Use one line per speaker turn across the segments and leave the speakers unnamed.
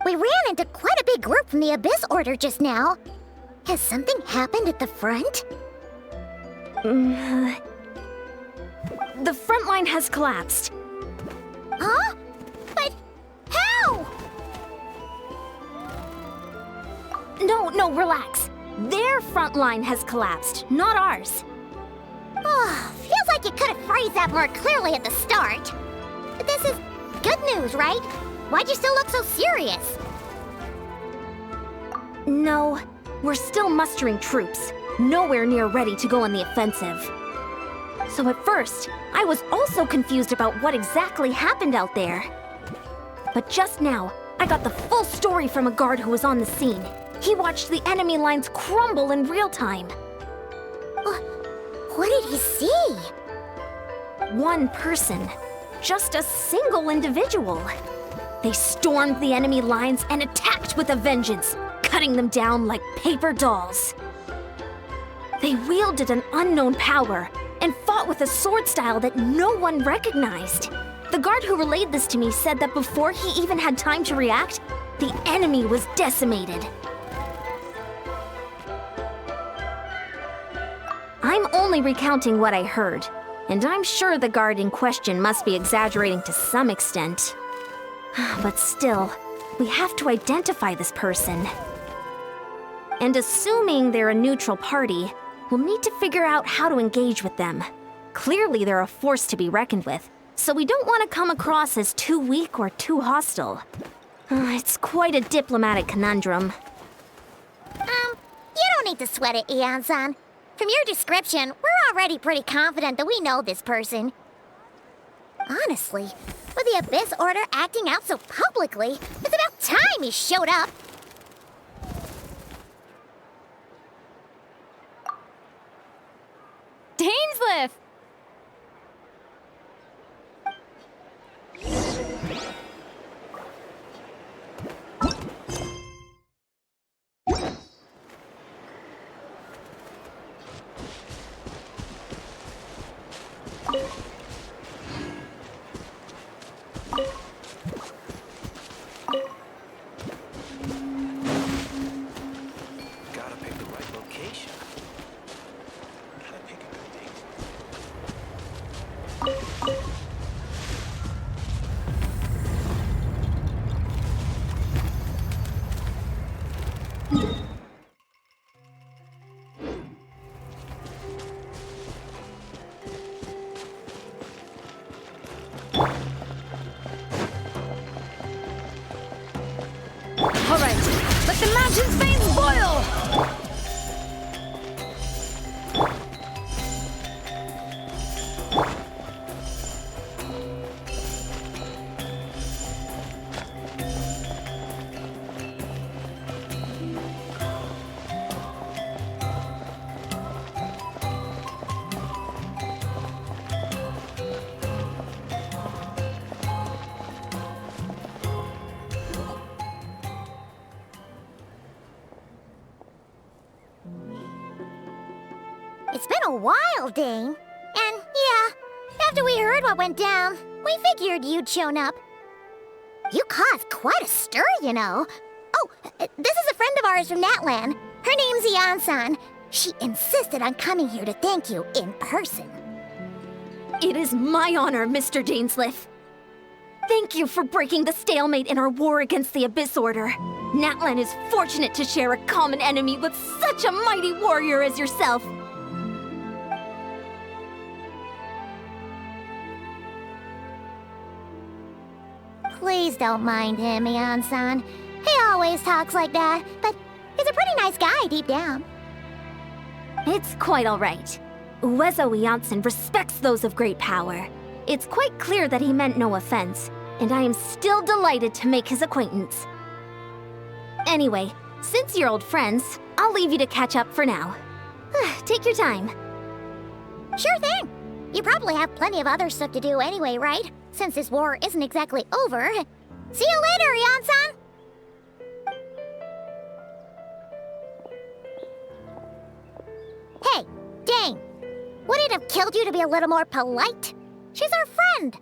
We ran into quite a big group from the Abyss Order just now. Has something happened at the front?
The front line has collapsed.
Huh? But how?
No, relax. Their front line has collapsed, not ours.
Oh, feels like you could have phrased that more clearly at the start. But this is good news, right? Why'd you still look so serious?
No, we're still mustering troops. Nowhere near ready to go on the offensive. So at first, I was also confused about what exactly happened out there. But just now, I got the full story from a guard who was on the scene. He watched the enemy lines crumble in real time.
What did he see?
One person. Just a single individual. They stormed the enemy lines and attacked with a vengeance, cutting them down like paper dolls. They wielded an unknown power and fought with a sword style that no one recognized. The guard who relayed this to me said that before he even had time to react, the enemy was decimated. I'm only recounting what I heard, and I'm sure the guard in question must be exaggerating to some extent. But still, we have to identify this person. And assuming they're a neutral party, we'll need to figure out how to engage with them. Clearly they're a force to be reckoned with, so we don't want to come across as too weak or too hostile. It's quite a diplomatic conundrum.
You don't need to sweat it, Ian-san. From your description, we're already pretty confident that we know this person. Honestly, with the Abyss Order acting out so publicly, it's about time he showed up.
Dainsliff!
Gotta pick the right location. Gotta pick a good date.
All right, let the mountain's veins boil!
It's been a while, Dane. And yeah, after we heard what went down, we figured you'd shown up. You caused quite a stir, you know. Oh, this is a friend of ours from Natlan. Her name's Ian-san. She insisted on coming here to thank you in person.
It is my honor, Mr. Dainsliff. Thank you for breaking the stalemate in our war against the Abyss Order. Natlan is fortunate to share a common enemy with such a mighty warrior as yourself.
Please don't mind him, Ian-san. He always talks like that, but he's a pretty nice guy deep down.
It's quite all right. Uezo Janssen respects those of great power. It's quite clear that he meant no offense, and I am still delighted to make his acquaintance. Anyway, since you're old friends, I'll leave you to catch up for now. Take your time.
Sure thing. You probably have plenty of other stuff to do anyway, right? Since this war isn't exactly over. See you later, Yan-san! Hey, Dane! Would it have killed you to be a little more polite? She's our friend!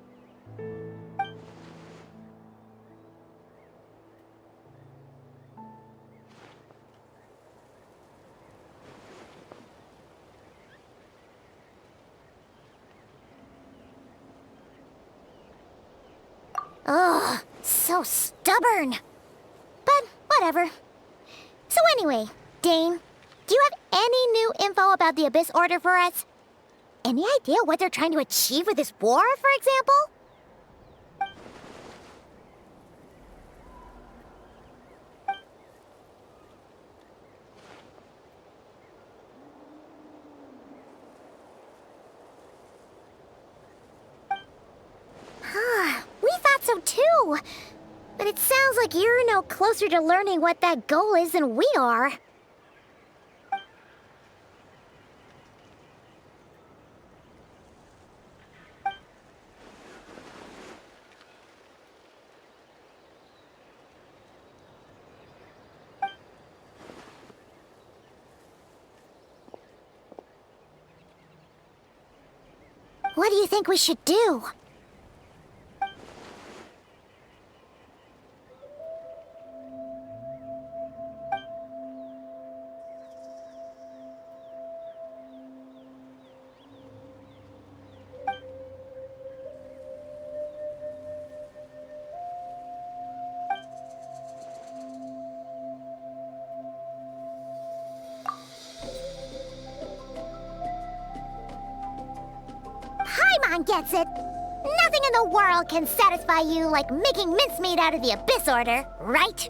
Ugh, so stubborn. But whatever. So anyway, Dane, do you have any new info about the Abyss Order for us? Any idea what they're trying to achieve with this war, for example? We thought so too. But it sounds like you're no closer to learning what that goal is than we are. What do you think we should do? Paimon gets it. Nothing in the world can satisfy you like making mincemeat out of the Abyss Order, right?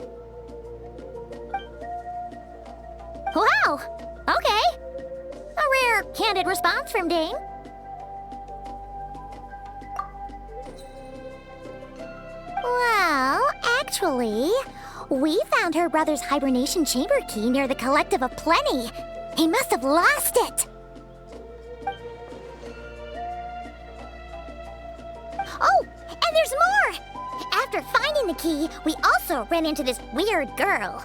Wow, okay. A rare, candid response from Dane. Well, actually, we found her brother's hibernation chamber key near the Collective of Plenty. He must have lost it. Oh, and there's more! After finding the key, we also ran into this weird girl.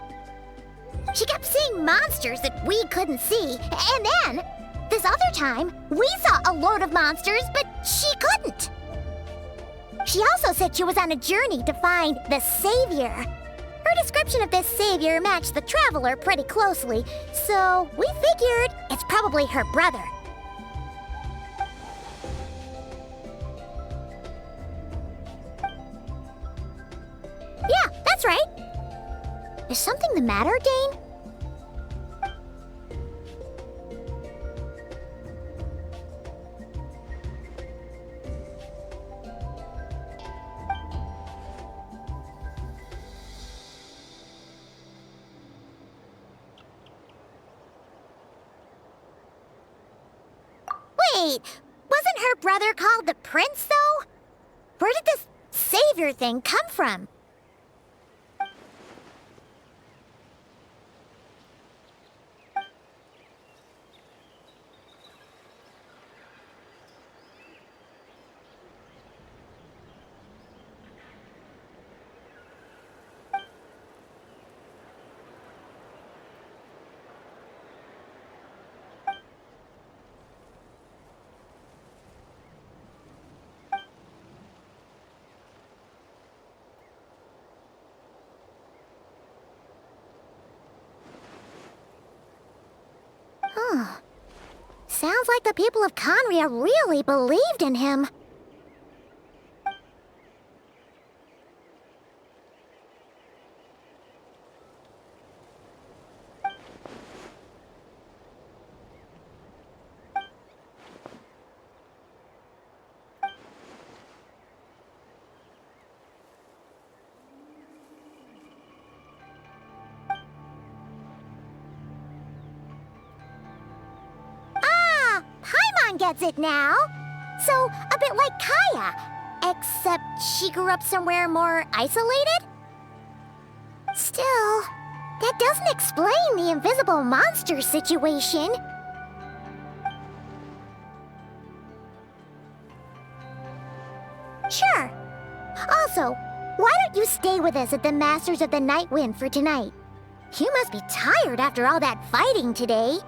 She kept seeing monsters that we couldn't see, and then, this other time, we saw a load of monsters, but she couldn't. She also said she was on a journey to find the Savior. Her description of this Savior matched the Traveler pretty closely, so we figured it's probably her brother. Yeah, that's right. Is something the matter, Dane? Wait, wasn't her brother called the Prince, though? Where did this Savior thing come from? Sounds like the people of Conria really believed in him. Gets it now. So, a bit like Kaya, except she grew up somewhere more isolated? Still, that doesn't explain the invisible monster situation. Sure. Also, why don't you stay with us at the Masters of the Night Wind for tonight? You must be tired after all that fighting today.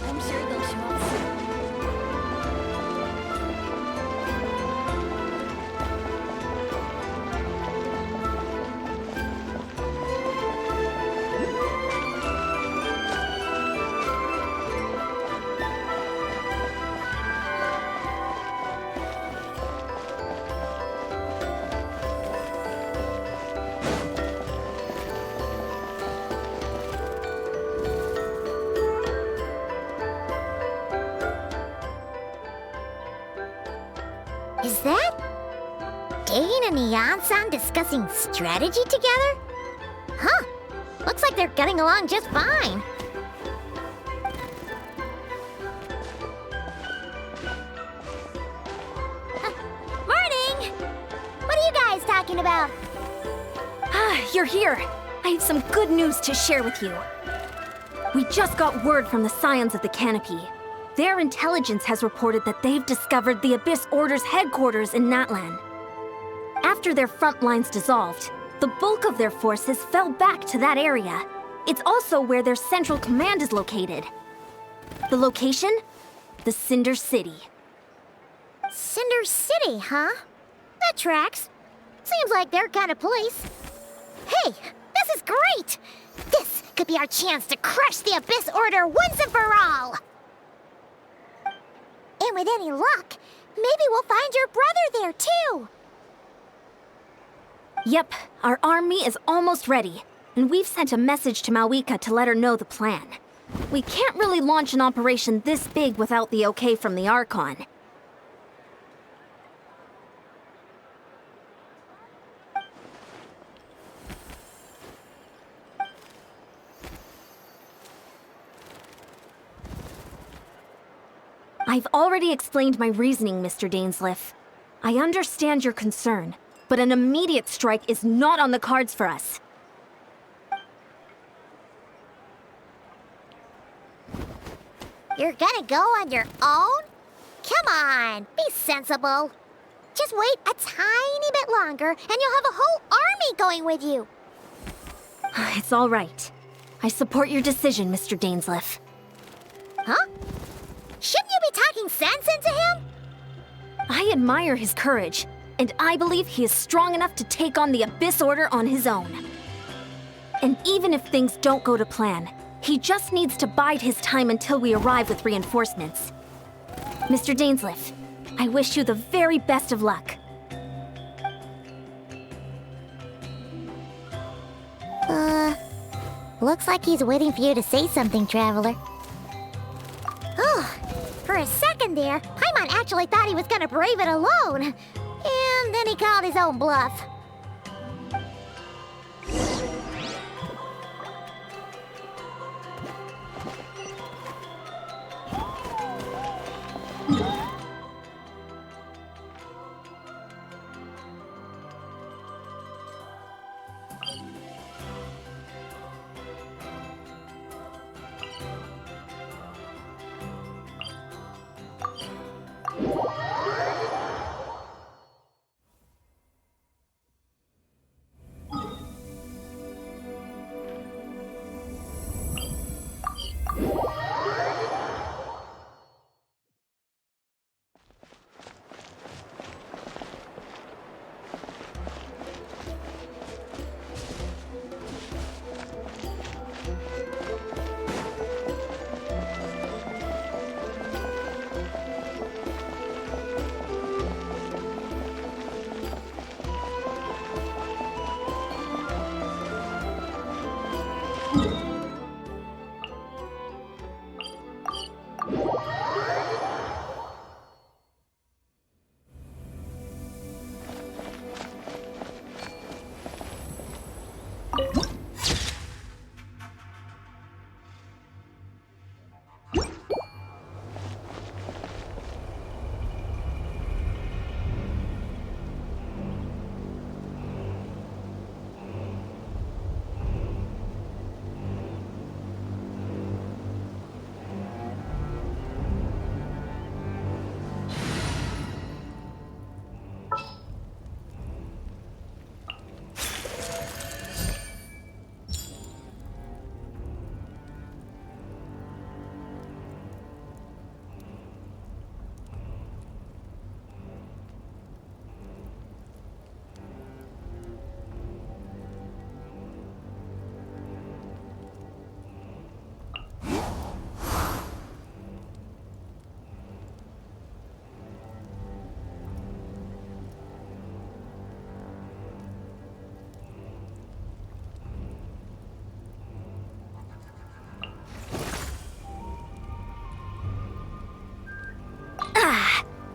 I'm sure they'll show up soon.
Is that Dane and Neon-san discussing strategy together? Huh. Looks like they're getting along just fine. Morning! What are you guys talking about?
You're here. I have some good news to share with you. We just got word from the Scions of the Canopy. Their intelligence has reported that they've discovered the Abyss Order's headquarters in Natlan. After their front lines dissolved, the bulk of their forces fell back to that area. It's also where their central command is located. The location? The Cinder City.
Cinder City, huh? That tracks. Seems like their kind of place. Hey, this is great! This could be our chance to crush the Abyss Order once and for all! And with any luck, maybe we'll find your brother there too!
Yep, our army is almost ready, and we've sent a message to Mawika to let her know the plan. We can't really launch an operation this big without the okay from the Archon. I've already explained my reasoning, Mr. Dainsleif. I understand your concern, but an immediate strike is not on the cards for us.
You're gonna go on your own? Come on, be sensible. Just wait a tiny bit longer and you'll have a whole army going with you.
It's all right. I support your decision, Mr. Dainsleif.
Huh? Shouldn't you be talking sense into him?
I admire his courage, and I believe he is strong enough to take on the Abyss Order on his own. And even if things don't go to plan, he just needs to bide his time until we arrive with reinforcements. Mr. Dainsleif, I wish you the very best of luck.
Looks like he's waiting for you to say something, Traveler. Oh, for a second there, Paimon actually thought he was gonna brave it alone. And then he called his own bluff.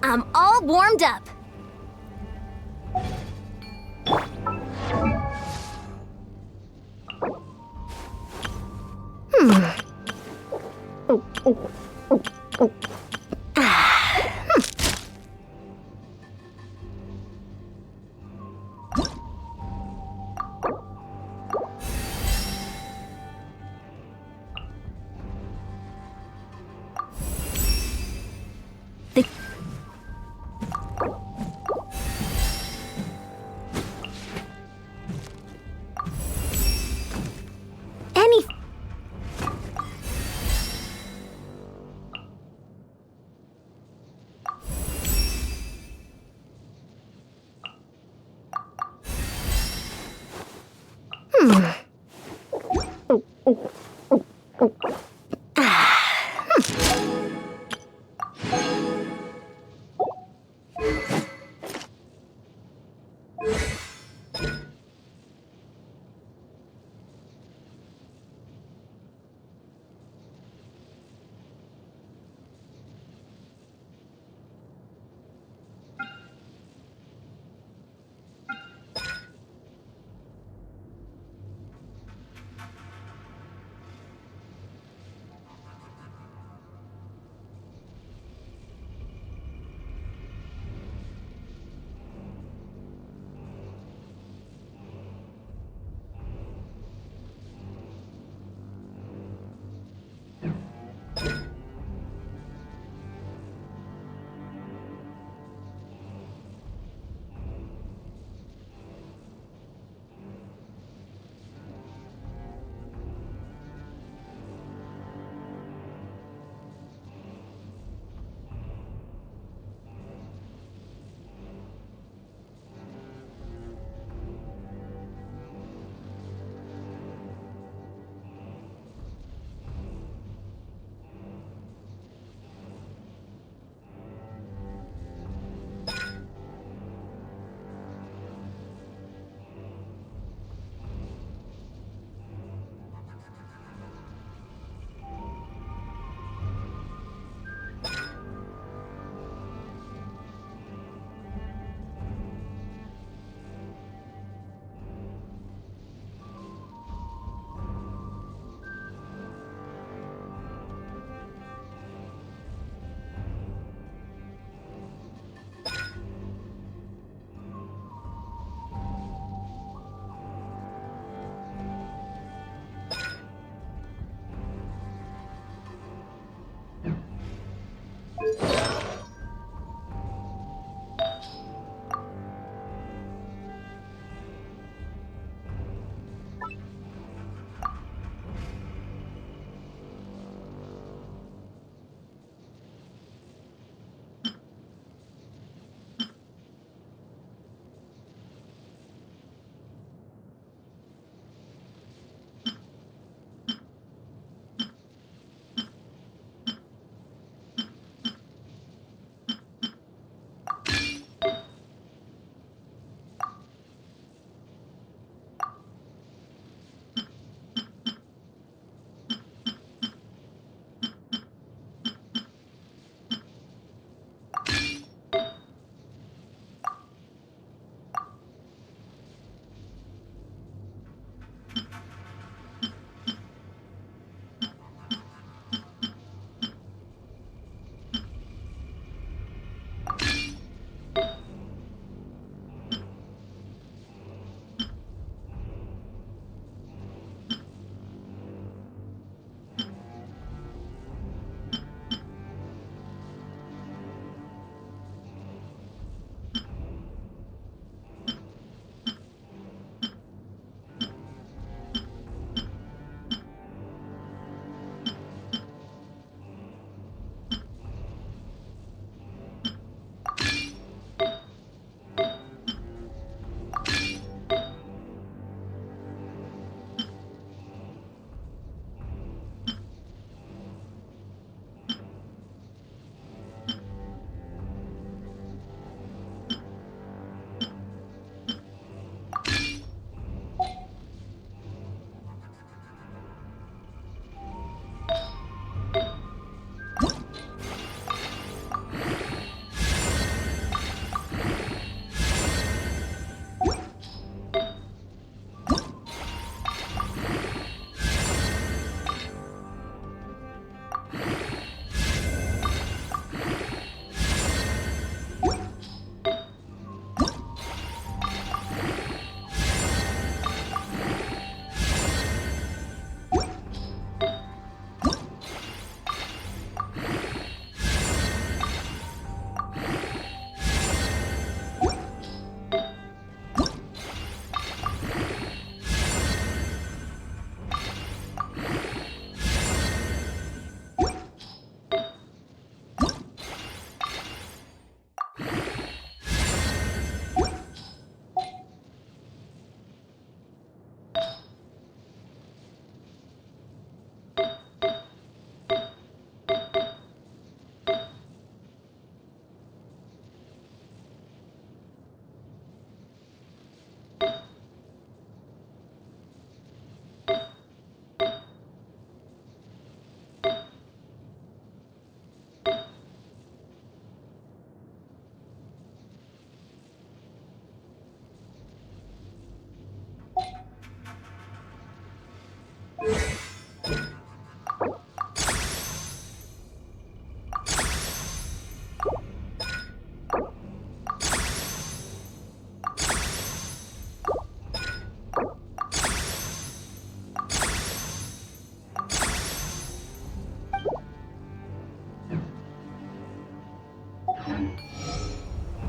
I'm all warmed up. Any...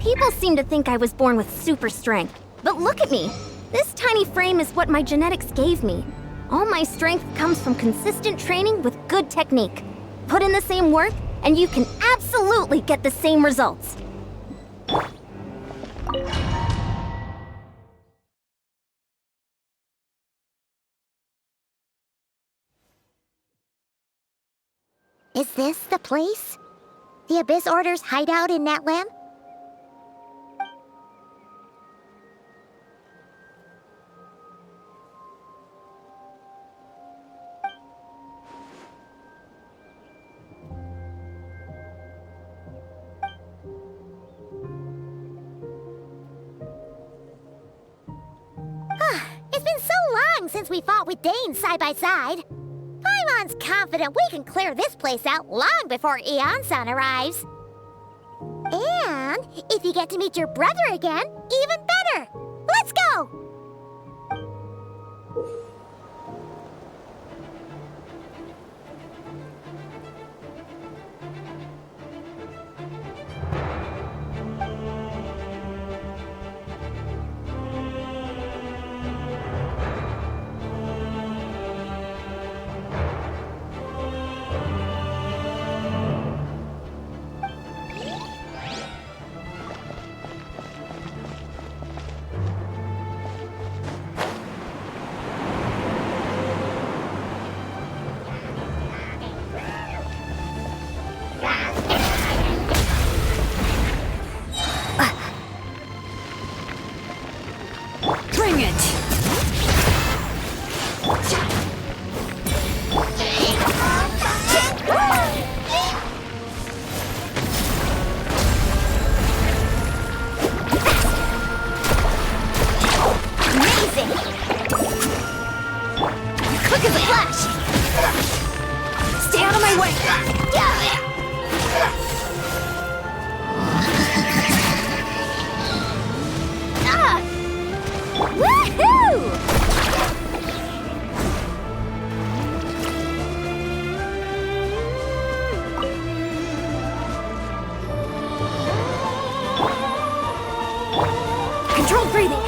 People seem to think I was born with super strength, but look at me. This tiny frame is what my genetics gave me. All my strength comes from consistent training with good technique. Put in the same work, and you can absolutely get the same results.
Is this the place? The Abyss Order's hideout in Natlam? It's been so long since we fought with Dane side by side. Paimon's confident we can clear this place out long before Eon-san arrives. And if you get to meet your brother again, even better. Let's go!
Bring it!
Amazing!
Quick as a flash! Stay out of my way! Ah! Woohoo! Controlled breathing!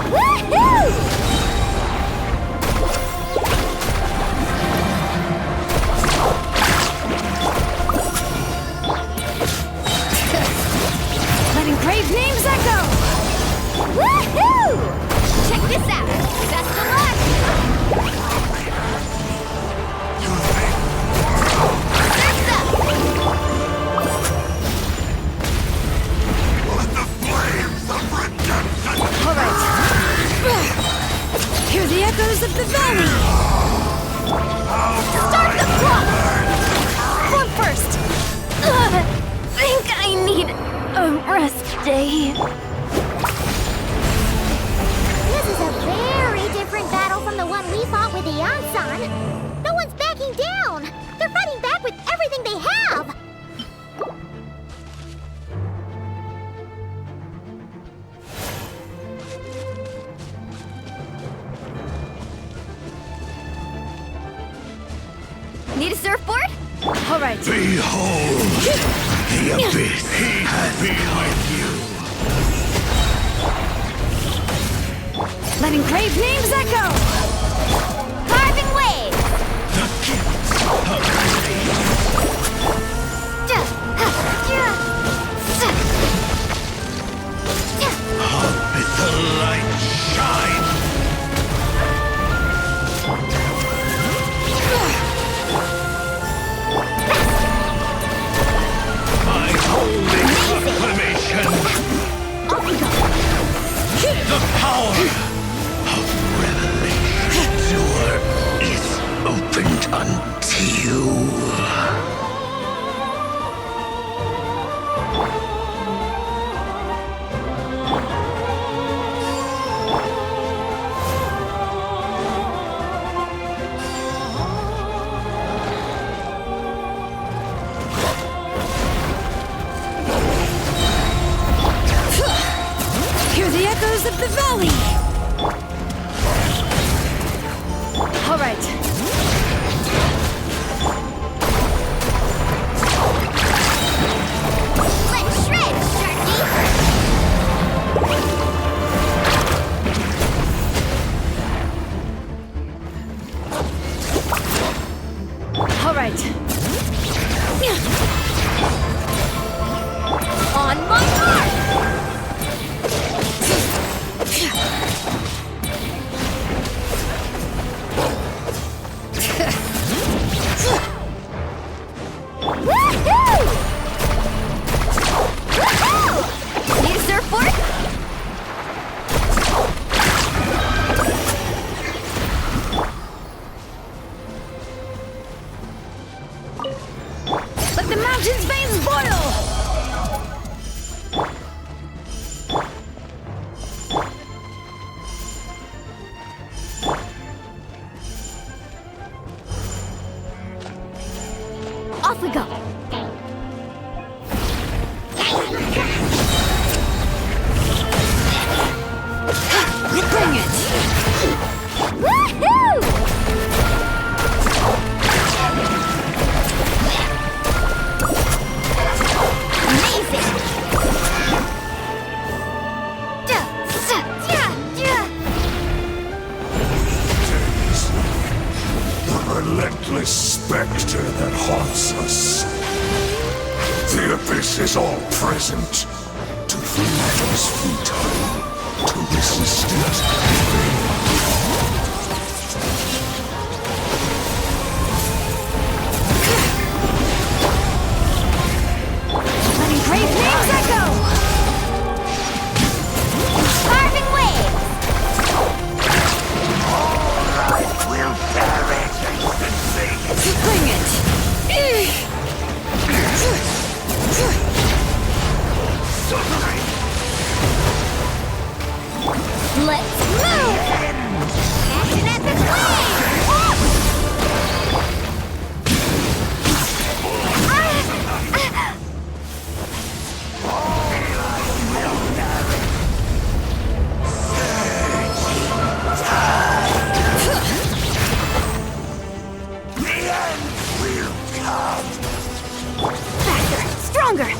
Woohoo!
Letting brave names echo!
Woohoo! Check this out! Best of luck! Surf's up!
Let the flames of redemption
All right. Hear the echoes of the valley!
Start the clock! Form first! Think I need a rest day.
This is a very different battle from the one we fought with Eon-san. No one's backing down. They're fighting back with everything they have.
Need a surfboard?
All right.
behold the abyss behind you.
Letting brave names echo!
Carving waves!
The gifts of Let the light shine. My holy proclamation. The power of revelation door is opened unto you.
Hear the echoes of the valley! All right.
Let's shred, Sharky!
All right.
On my mark! Woohoo! Woohoo! Need a surfboard?
Let the mountain's veins boil!
Off we go!
Bring it!
Woohoo! Amazing!
The relentless specter that haunts us. The abyss is all present. To flee is futile. To resist it, vain.
Letting great names echo!
Carving waves!
Will perish and sing.
Bring it!
Suffering.
Let's move! Action at the flame!
The end will come.
Faster! Stronger!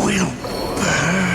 Will burn.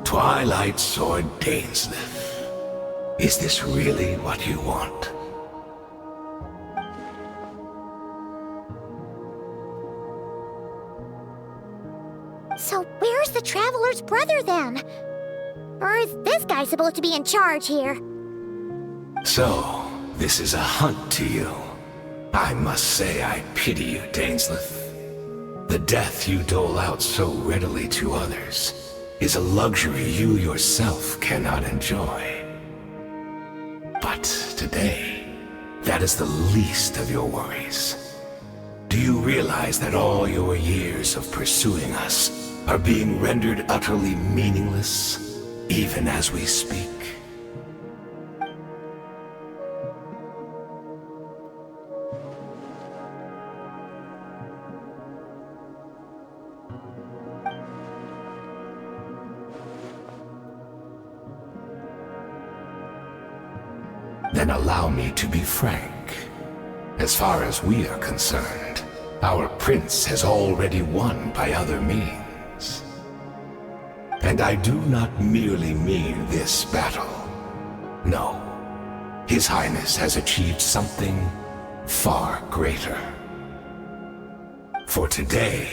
Twilight Sword Dainsleif. Is this really what you want?
So where's the Traveler's brother then? Or is this guy supposed to be in charge here?
So, this is a hunt to you. I must say I pity you, Dainsleif. The death you dole out so readily to others is a luxury you yourself cannot enjoy. But today, that is the least of your worries. Do you realize that all your years of pursuing us are being rendered utterly meaningless, even as we speak? Then allow me to be frank. As far as we are concerned, our prince has already won by other means. And I do not merely mean this battle. No. His Highness has achieved something far greater. For today,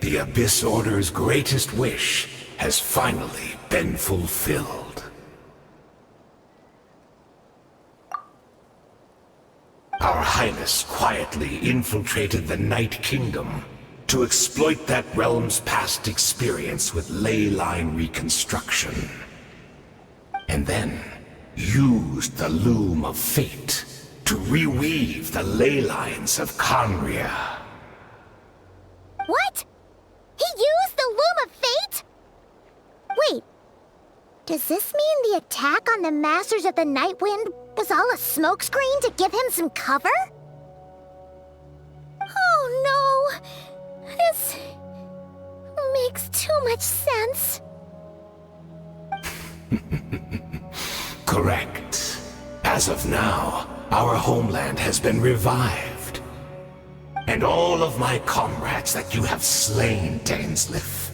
the Abyss Order's greatest wish has finally been fulfilled. Our Highness quietly infiltrated the Night Kingdom to exploit that realm's past experience with ley line reconstruction. And then used the Loom of Fate to reweave the ley lines of Conria.
What? He used the Loom of Fate? Wait, does this mean the attack on the Masters of the Nightwind was all a smokescreen to give him some cover? Oh no! This makes too much sense.
Correct. As of now, our homeland has been revived. And all of my comrades that you have slain, Dainsleif,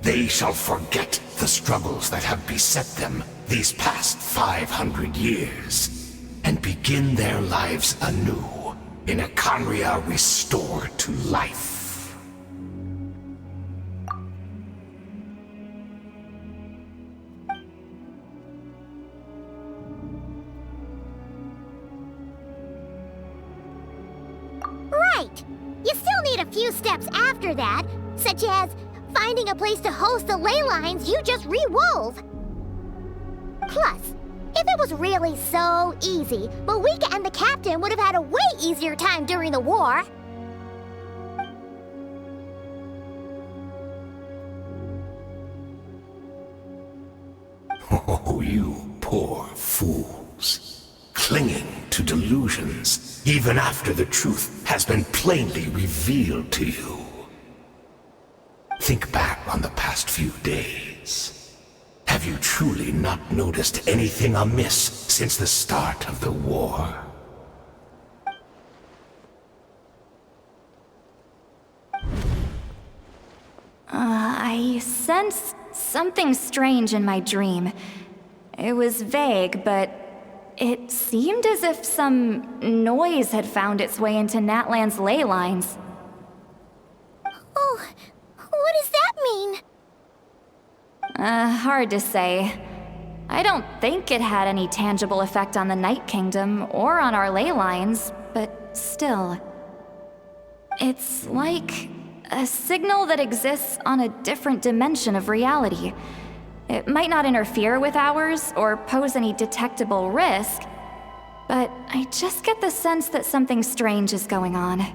they shall forget the struggles that have beset them these past 500 years, and begin their lives anew in a Conria restored to life.
Right! You still need a few steps after that, such as finding a place to host the ley lines you just re-wove. Plus, if it was really so easy, Moika and the captain would have had a way easier time during the war.
Oh, you poor fools. Clinging to delusions, even after the truth has been plainly revealed to you. Think back on the past few days. Have you truly not noticed anything amiss since the start of the war?
I sensed something strange in my dream. It was vague, but it seemed as if some noise had found its way into Natlan's ley lines.
Oh, what does that mean?
Hard to say. I don't think it had any tangible effect on the Night Kingdom or on our ley lines, but still. It's like a signal that exists on a different dimension of reality. It might not interfere with ours or pose any detectable risk, but I just get the sense that something strange is going on.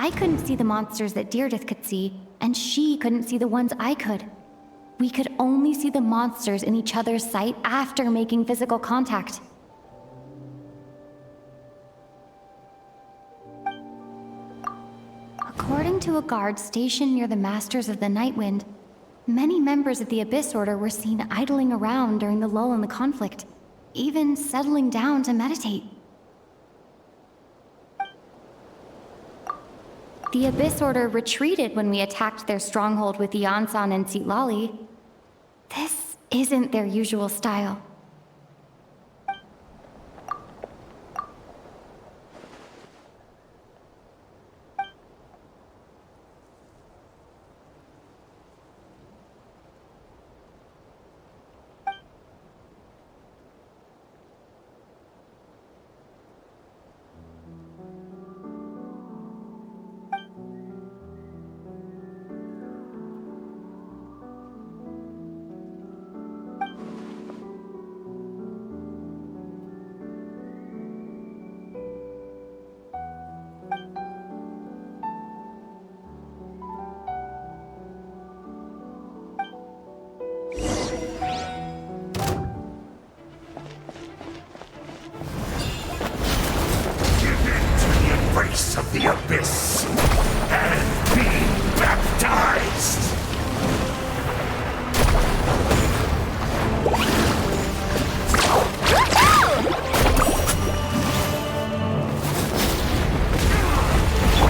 I couldn't see the monsters that Deirdre could see, and she couldn't see the ones I could. We could only see the monsters in each other's sight after making physical contact. According to a guard stationed near the Masters of the Nightwind, many members of the Abyss Order were seen idling around during the lull in the conflict, even settling down to meditate. The Abyss Order retreated when we attacked their stronghold with Yansan and Tsitlali. This isn't their usual style.
Of the Abyss and be baptized.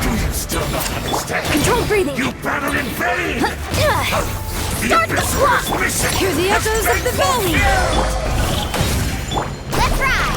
Do you still not understand?
Control breathing!
You battled in vain!
Start the clock!
Mission
Hear the echoes of the valley!
Let's ride!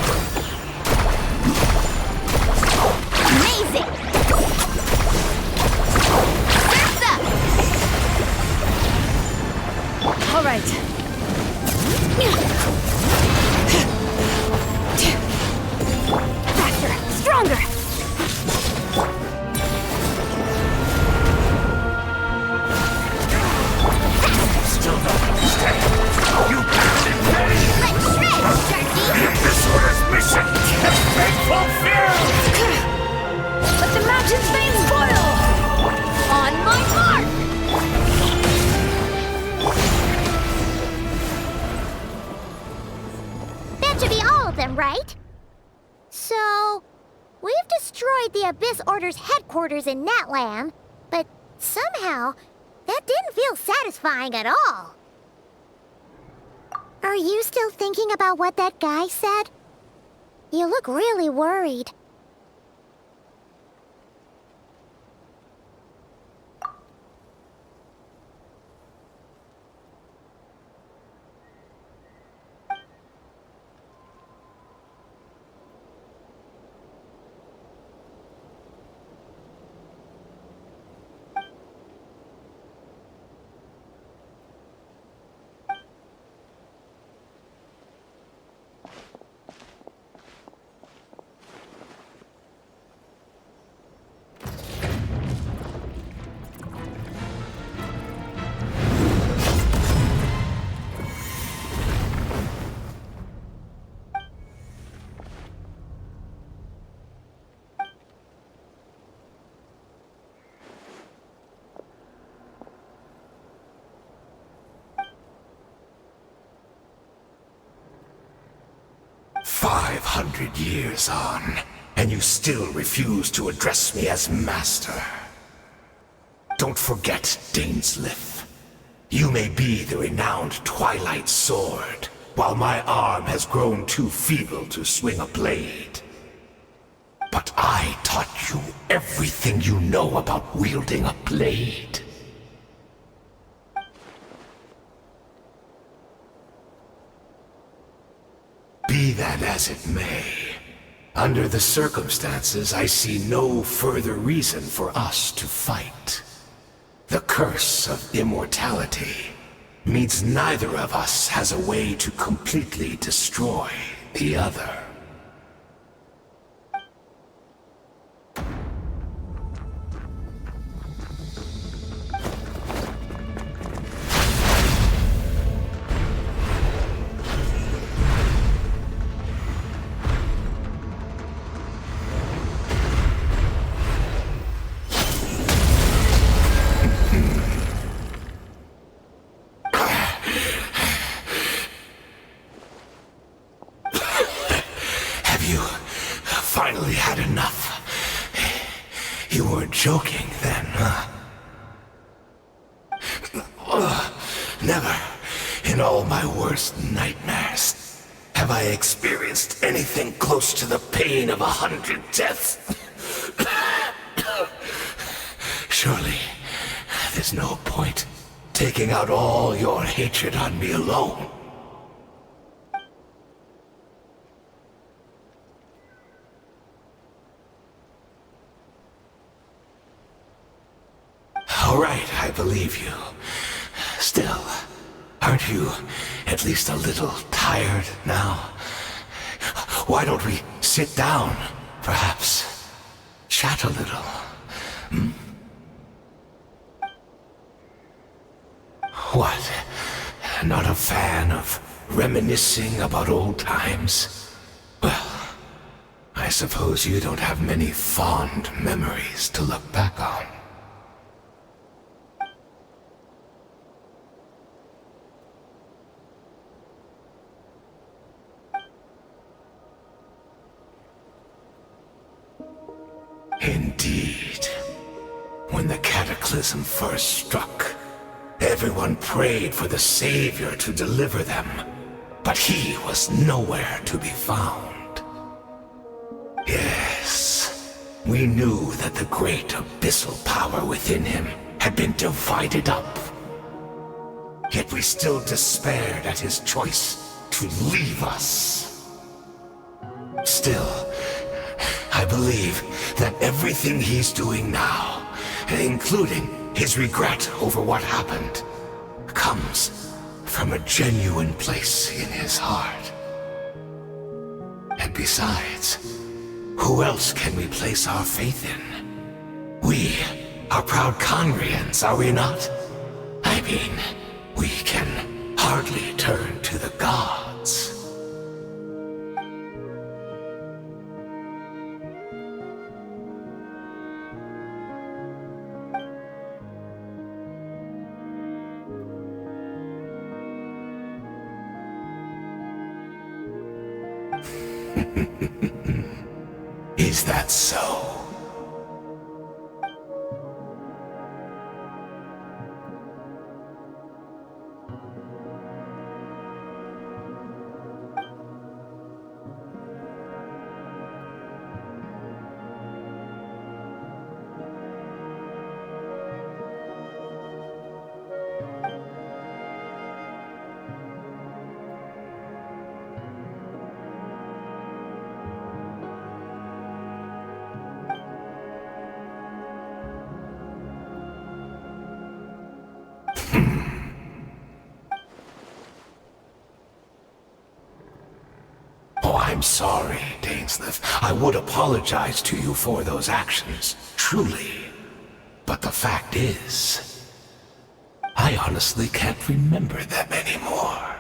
That should be all of them, right? So, we've destroyed the Abyss Order's headquarters in Natlan, but somehow, that didn't feel satisfying at all. Are you still thinking about what that guy said? You look really worried.
"500 years on, and you still refuse to address me as master. Don't forget, Dainsleif. You may be the renowned Twilight Sword, while my arm has grown too feeble to swing a blade. But I taught you everything you know about wielding a blade. Be that as it may, under the circumstances, I see no further reason for us to fight. The curse of immortality means neither of us has a way to completely destroy the other. Finally had enough. You weren't joking then, huh? Never, in all my worst nightmares, have I experienced anything close to the pain of 100 deaths. Surely, there's no point taking out all your hatred on me alone. All right, I believe you. Still, aren't you at least a little tired now? Why don't we sit down, perhaps? Chat a little, hmm? What? Not a fan of reminiscing about old times? Well, I suppose you don't have many fond memories to look back on. Indeed. When the cataclysm first struck, everyone prayed for the Savior to deliver them, but he was nowhere to be found. Yes, we knew that the great abyssal power within him had been divided up. Yet we still despaired at his choice to leave us. Still, I believe that everything he's doing now, including his regret over what happened, comes from a genuine place in his heart. And besides, who else can we place our faith in? We are proud Conrians, are we not? I mean, we can hardly turn to the gods. Is that so? Oh, I'm sorry, Dainsleif. I would apologize to you for those actions, truly. But the fact is, I honestly can't remember them anymore.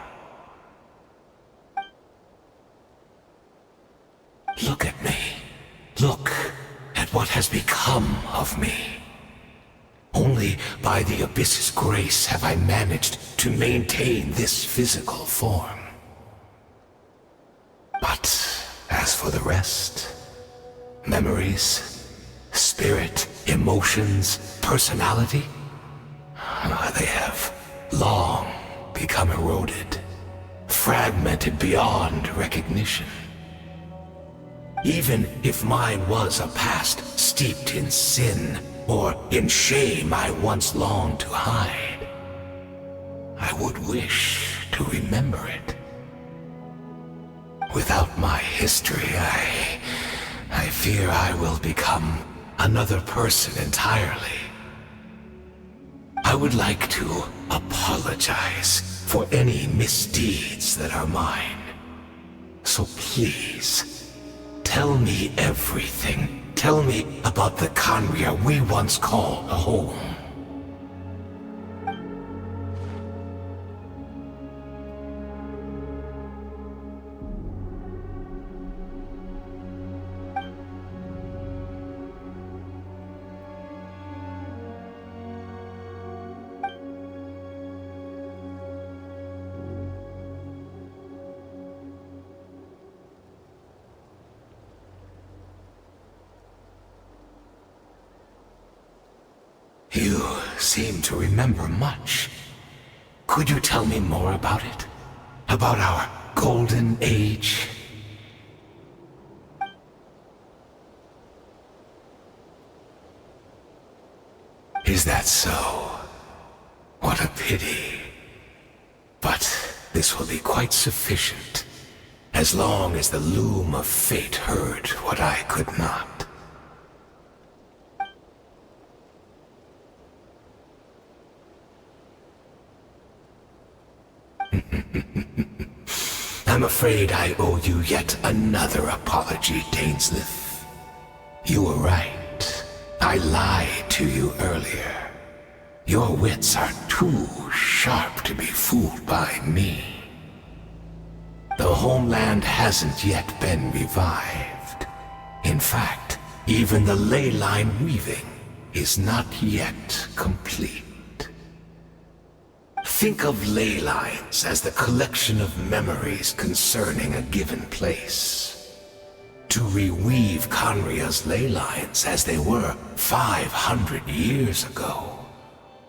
Look at me. Look at what has become of me. Only by the Abyss's grace have I managed to maintain this physical form. But as for the rest, memories, spirit, emotions, personality, they have long become eroded, fragmented beyond recognition. Even if mine was a past steeped in sin or in shame I once longed to hide, I would wish to remember it. Without my history, I fear I will become another person entirely. I would like to apologize for any misdeeds that are mine. So please, tell me everything. Tell me about the Khaenri'ah we once called home. You seem to remember much. Could you tell me more about it? About our golden age? Is that so? What a pity. But this will be quite sufficient, as long as the loom of fate heard what I could not. I'm afraid I owe you yet another apology, Dainsleif. You were right. I lied to you earlier. Your wits are too sharp to be fooled by me. The homeland hasn't yet been revived. In fact, even the ley line weaving is not yet complete. Think of ley lines as the collection of memories concerning a given place. To reweave Khaenri'ah's ley lines as they were 500 years ago,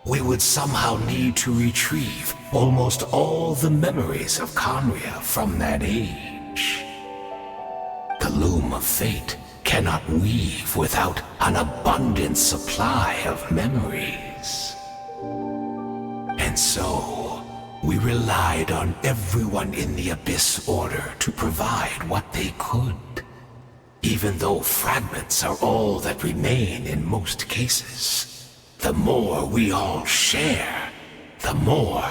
we would somehow need to retrieve almost all the memories of Khaenri'ah from that age. The loom of fate cannot weave without an abundant supply of memories. And so, we relied on everyone in the Abyss Order to provide what they could. Even though fragments are all that remain in most cases, the more we all share, the more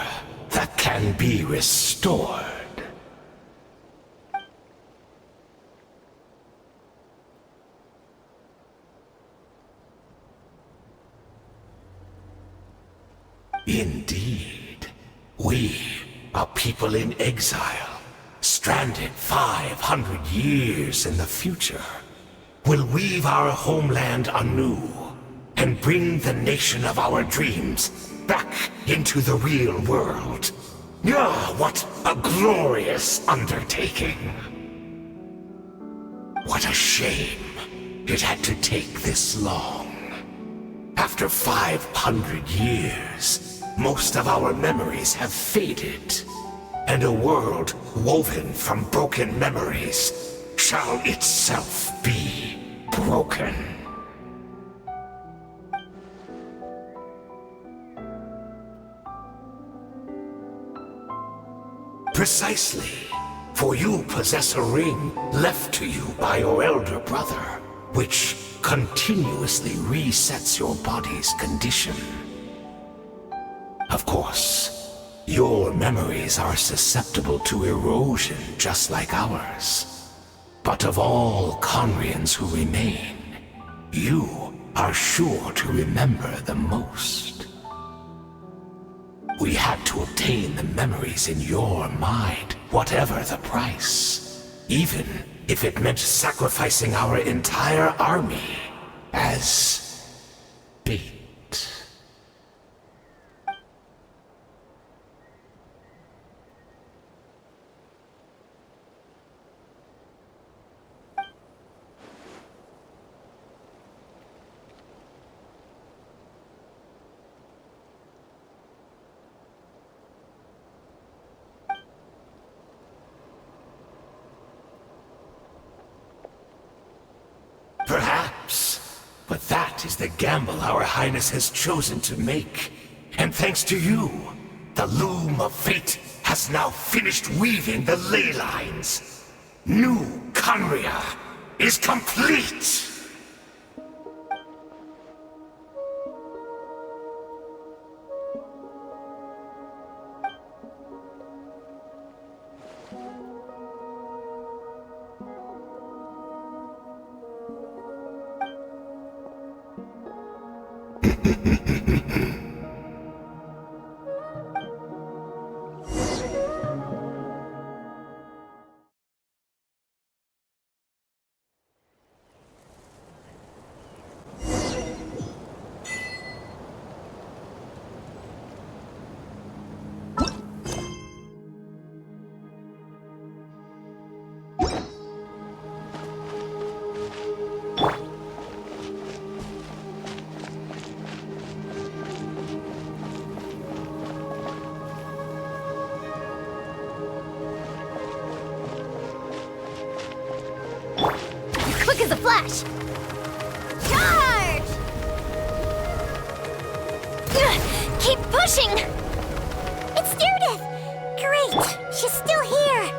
that can be restored. Indeed, we, a people in exile, stranded 500 years in the future, will weave our homeland anew and bring the nation of our dreams back into the real world. Ah, what a glorious undertaking! What a shame it had to take this long. After 500 years, most of our memories have faded, and a world woven from broken memories shall itself be broken. Precisely, for you possess a ring left to you by your elder brother, which continuously resets your body's condition. Of course, your memories are susceptible to erosion just like ours. But of all Conrians who remain, you are sure to remember the most. We had to obtain the memories in your mind, whatever the price, even if it meant sacrificing our entire army as bait. Perhaps, but that is the gamble our Highness has chosen to make. And thanks to you, the loom of fate has now finished weaving the ley lines. New Conria is complete!
Quick as a flash! Charge! Keep pushing! It's Judith! Great! She's still here!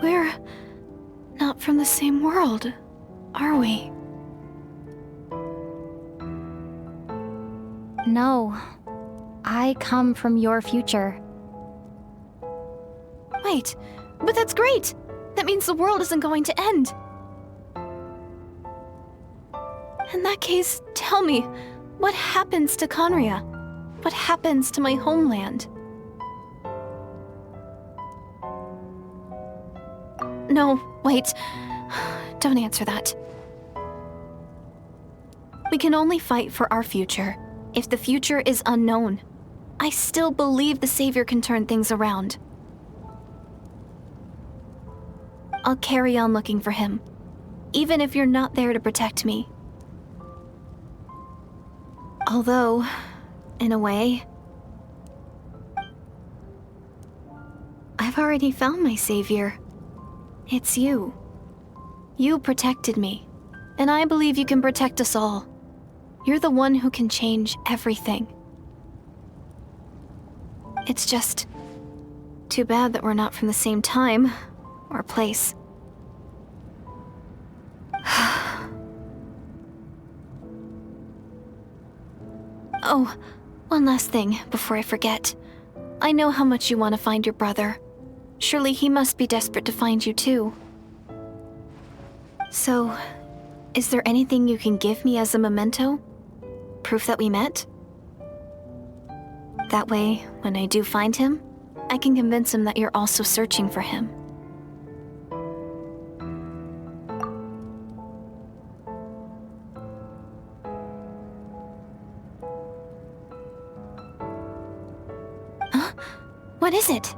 We're not from the same world, are we?
No. I come from your future.
Wait, but that's great! That means the world isn't going to end. In that case, tell me, what happens to Conria? What happens to my homeland? No, wait. Don't answer that. We can only fight for our future. If the future is unknown, I still believe the Savior can turn things around. I'll carry on looking for him, even if you're not there to protect me. Although, in a way, I've already found my savior. It's you. You protected me, and I believe you can protect us all. You're the one who can change everything. It's just too bad that we're not from the same time or place. Oh, one last thing before I forget. I know how much you want to find your brother. Surely he must be desperate to find you too. So, is there anything you can give me as a memento? Proof that we met? That way, when I do find him, I can convince him that you're also searching for him. Huh? What is it?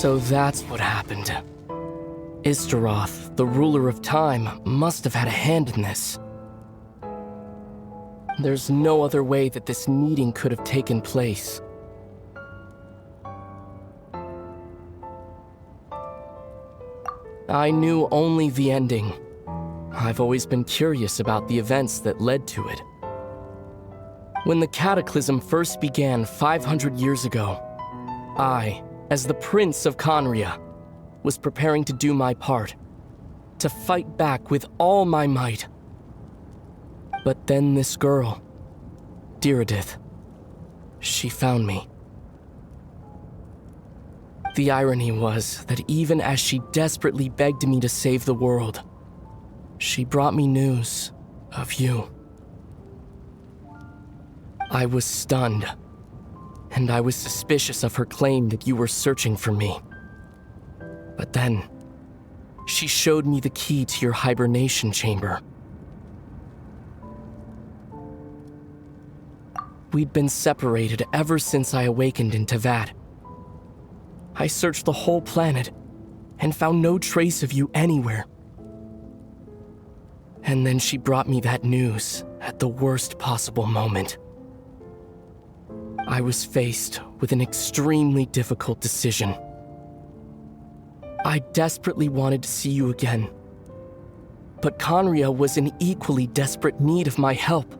So that's what happened. Istaroth, the ruler of time, must have had a hand in this. There's no other way that this meeting could have taken place. I knew only the ending. I've always been curious about the events that led to it. When the Cataclysm first began 500 years ago, I, as the Prince of Conria, was preparing to do my part, to fight back with all my might. But then this girl, Diridith, she found me. The irony was that even as she desperately begged me to save the world, she brought me news of you. I was stunned, and I was suspicious of her claim that you were searching for me. But then, she showed me the key to your hibernation chamber. We'd been separated ever since I awakened in Tevat. I searched the whole planet and found no trace of you anywhere. And then she brought me that news at the worst possible moment. I was faced with an extremely difficult decision. I desperately wanted to see you again, but Conria was in equally desperate need of my help.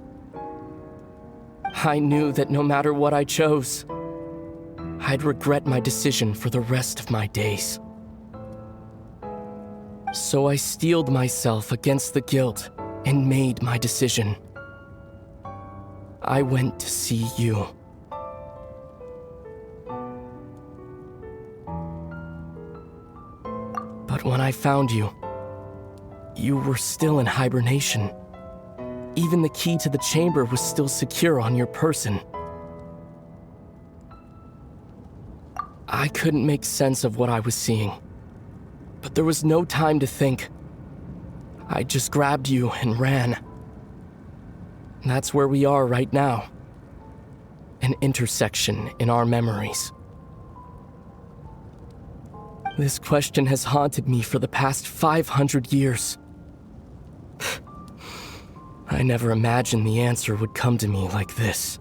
I knew that no matter what I chose, I'd regret my decision for the rest of my days. So I steeled myself against the guilt and made my decision. I went to see you. But when I found you, you were still in hibernation. Even the key to the chamber was still secure on your person. I couldn't make sense of what I was seeing, but there was no time to think. I just grabbed you and ran. That's where we are right now. An intersection in our memories. This question has haunted me for the past 500 years. I never imagined the answer would come to me like this.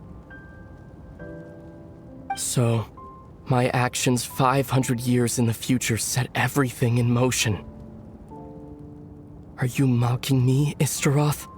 So, my actions 500 years in the future set everything in motion. Are you mocking me, Istaroth?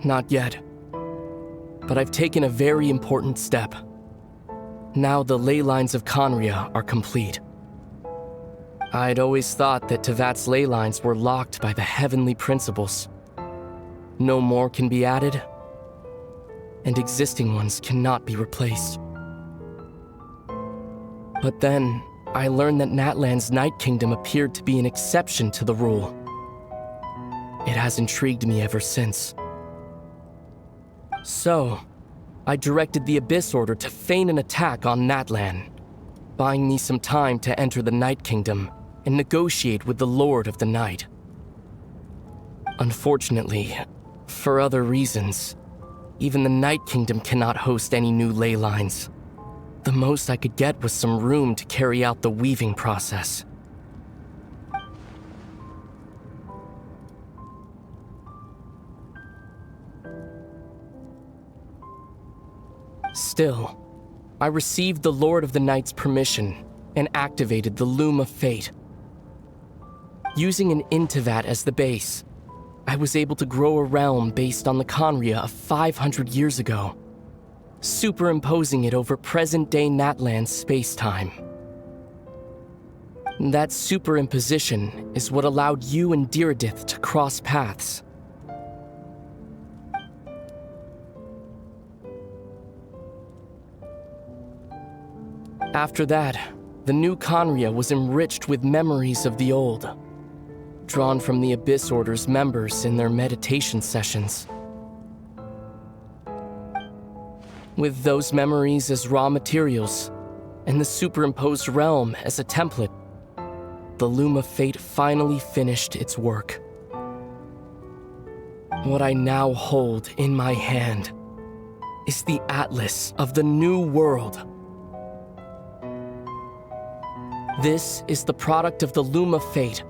Not yet. But I've taken a very important step. Now the ley lines of Conria are complete. I'd always thought that Tevat's ley lines were locked by the heavenly principles. No more can be added, and existing ones cannot be replaced. But then, I learned that Natlan's Night Kingdom appeared to be an exception to the rule. It has intrigued me ever since. So, I directed the Abyss Order to feign an attack on Natlan, buying me some time to enter the Night Kingdom and negotiate with the Lord of the Night. Unfortunately, for other reasons, even the Night Kingdom cannot host any new ley lines. The most I could get was some room to carry out the weaving process. Still, I received the Lord of the Night's permission and activated the Loom of Fate. Using an Intivat as the base, I was able to grow a realm based on the Conria of 500 years ago, superimposing it over present-day Natlan's space-time. That superimposition is what allowed you and Diridith to cross paths. After that, the new Conria was enriched with memories of the old, drawn from the Abyss Order's members in their meditation sessions. With those memories as raw materials, and the superimposed realm as a template, the Loom of Fate finally finished its work. What I now hold in my hand is the Atlas of the New World. This is the product of the Loom of Fate,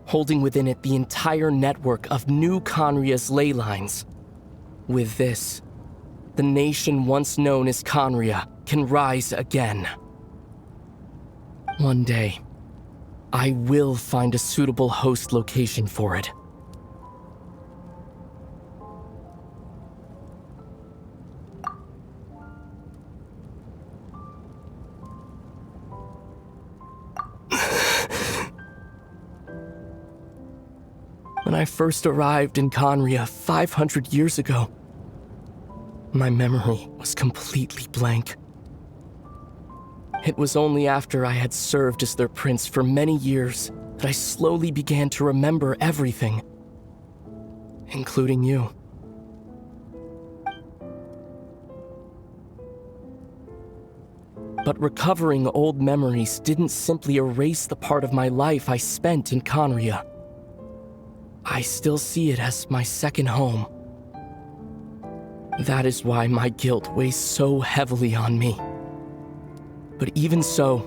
holding within it the entire network of new Conria's ley lines. With this, the nation once known as Conria can rise again. One day, I will find a suitable host location for it. When I first arrived in Conria 500 years ago, my memory was completely blank. It was only after I had served as their prince for many years that I slowly began to remember everything, including you. But recovering old memories didn't simply erase the part of my life I spent in Conria. I still see it as my second home. That is why my guilt weighs so heavily on me. But even so,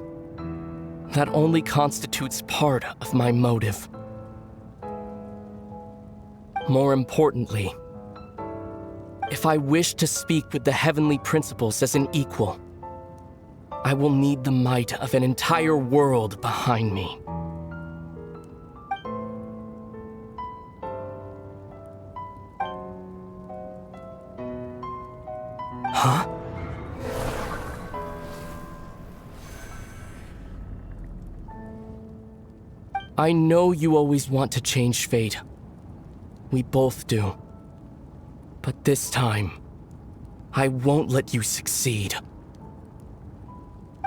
that only constitutes part of my motive. More importantly, if I wish to speak with the heavenly principles as an equal, I will need the might of an entire world behind me. Huh? I know you always want to change fate. We both do. But this time, I won't let you succeed.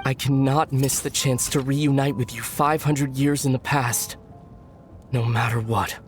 I cannot miss the chance to reunite with you 500 years in the past, no matter what.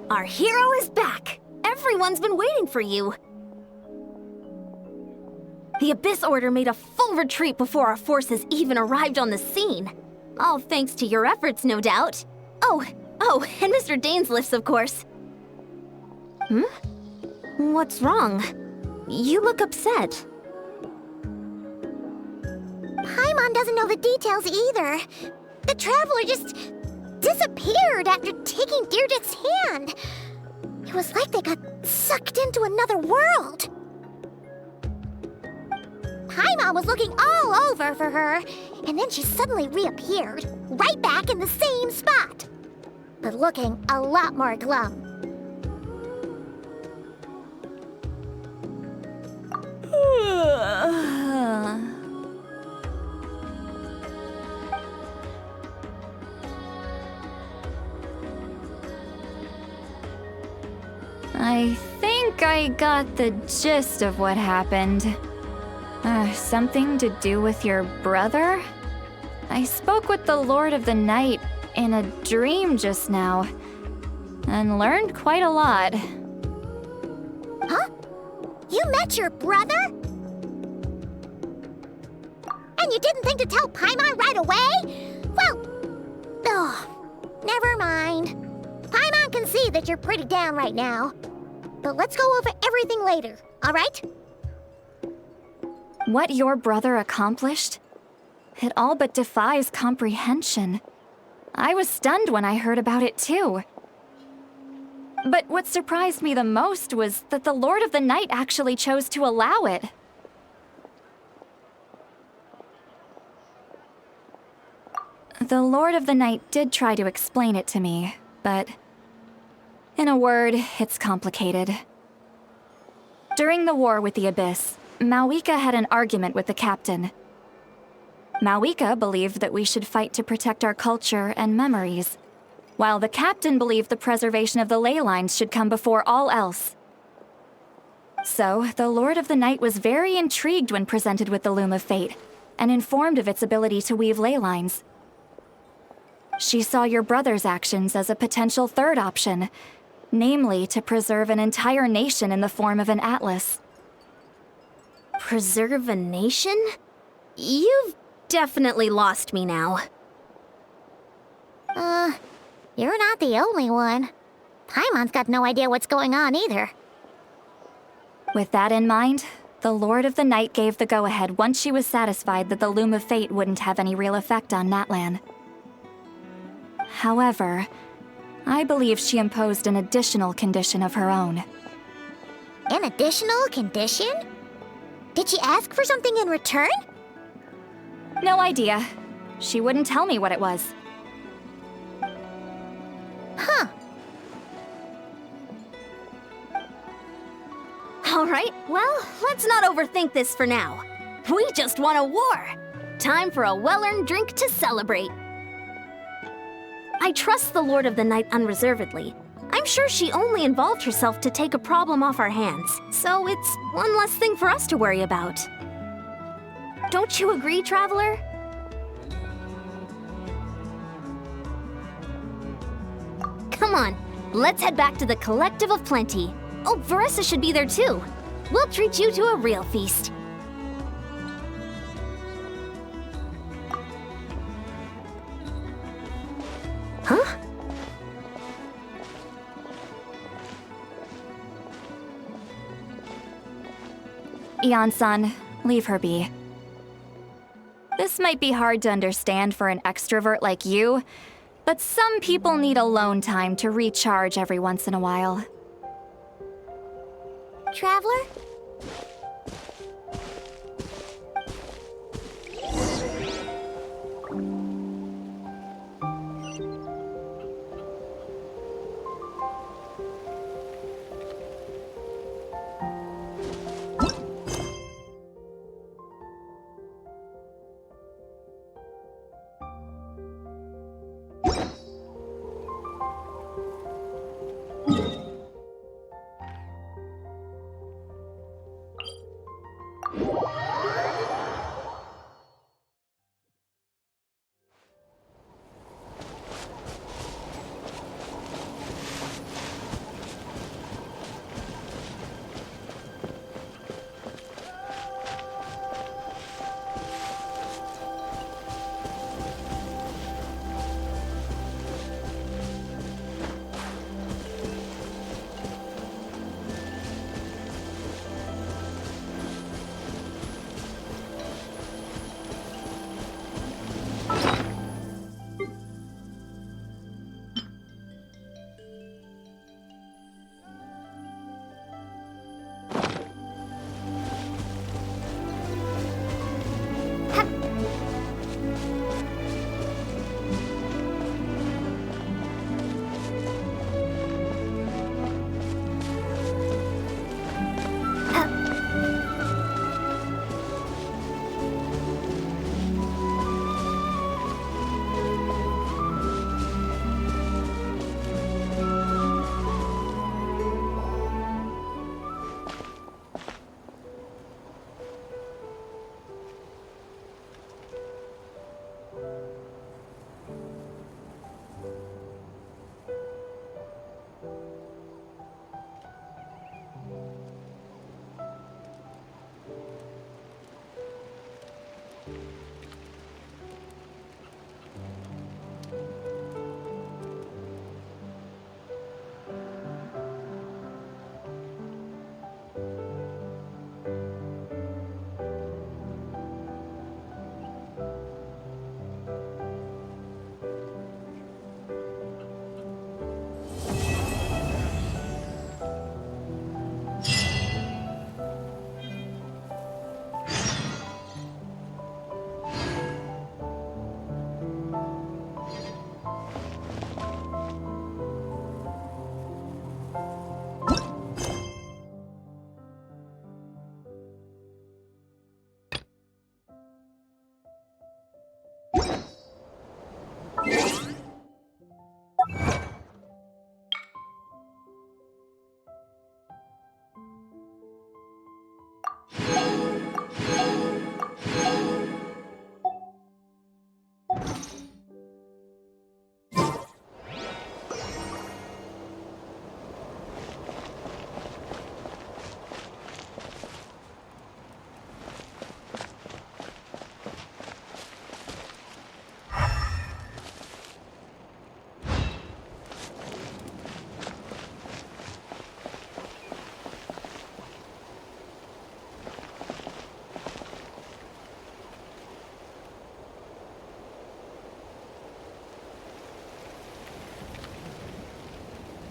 Our hero is back! Everyone's been waiting for you! The Abyss Order made a full retreat before our forces even arrived on the scene. All thanks to your efforts, no doubt. Oh, and Mr. Dainsliff's, of course. What's wrong? You look upset.
Paimon doesn't know the details either. The Traveler just disappeared after taking Deirdre's hand. It was like they got sucked into another world. Paimon was looking all over for her, and then she suddenly reappeared, right back in the same spot, but looking a lot more glum.
I think I got the gist of what happened. Something to do with your brother? I spoke with the Lord of the Night in a dream just now, and learned quite a lot.
Huh? You met your brother? And you didn't think to tell Paimon right away? Well, never mind. Paimon can see that you're pretty down right now. But let's go over everything later, all right?
What your brother accomplished? It all but defies comprehension. I was stunned when I heard about it too. But what surprised me the most was that the Lord of the Night actually chose to allow it. The Lord of the Night did try to explain it to me, but in a word, it's complicated. During the war with the Abyss, Mawika had an argument with the captain. Mawika believed that we should fight to protect our culture and memories, while the captain believed the preservation of the ley lines should come before all else. So, the Lord of the Night was very intrigued when presented with the Loom of Fate, and informed of its ability to weave ley lines. She saw your brother's actions as a potential third option, namely to preserve an entire nation in the form of an atlas.
Preserve a nation? You've definitely lost me now.
You're not the only one. Paimon's got no idea what's going on either.
With that in mind, the Lord of the Night gave the go-ahead once she was satisfied that the Loom of Fate wouldn't have any real effect on Natlan. However, I believe she imposed an additional condition of her own.
An additional condition? Did she ask for something in return?
No idea. She wouldn't tell me what it was.
Huh.
All right, Well, let's not overthink this for now. We just won a war. Time for a well-earned drink to celebrate. I trust the Lord of the Night unreservedly. I'm sure she only involved herself to take a problem off our hands, so it's one less thing for us to worry about. Don't you agree, Traveler? Come on, let's head back to the Collective of Plenty. Oh, Veressa should be there too. We'll treat you to a real feast. Huh?
Ian-san, leave her be. This might be hard to understand for an extrovert like you, but some people need alone time to recharge every once in a while.
Traveler?